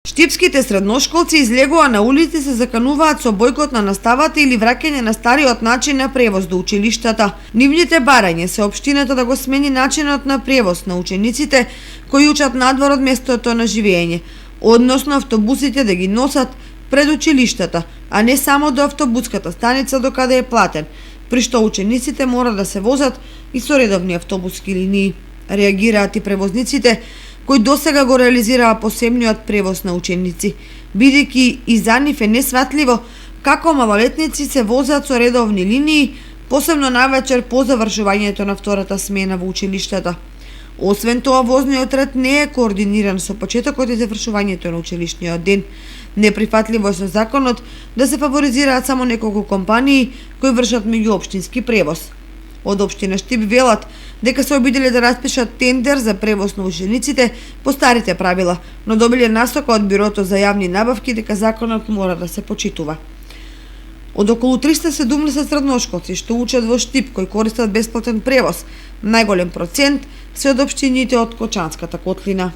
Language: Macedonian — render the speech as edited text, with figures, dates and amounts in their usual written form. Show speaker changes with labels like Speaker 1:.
Speaker 1: Штипските средношколци излегува на улици се закануваат со бојкот на наставата или враќање на стариот начин на превоз до училиштата. Нивните барање се општината да го смени начинот на превоз на учениците кои учат надвор од местото на живење, односно автобусите да ги носат пред училиштата, а не само до автобуската станица до каде е платен, при што учениците мора да се возат и со редовни автобуски линии. Реагираат и превозниците кои досега го реализираа посебниот превоз на ученици, бидејќи и за нив е несватливо како малолетници се возат со редовни линии, посебно навечер по завршувањето на втората смена во училиштата. Освен тоа, возниот ред не е координиран со почетокот и завршувањето на училишниот ден. Неприфатливо е со законот да се фаворизираат само неколку компании кои вршат меѓуопштински превоз. Од општина Штип велат дека се обиделе да распишат тендер за превоз на учениците по старите правила, но добиле насока од Бирото за јавни набавки дека законот мора да се почитува. Од околу 370 средношколци што учат во Штип кои користат бесплатен превоз, најголем процент се од општините од Кочанската котлина.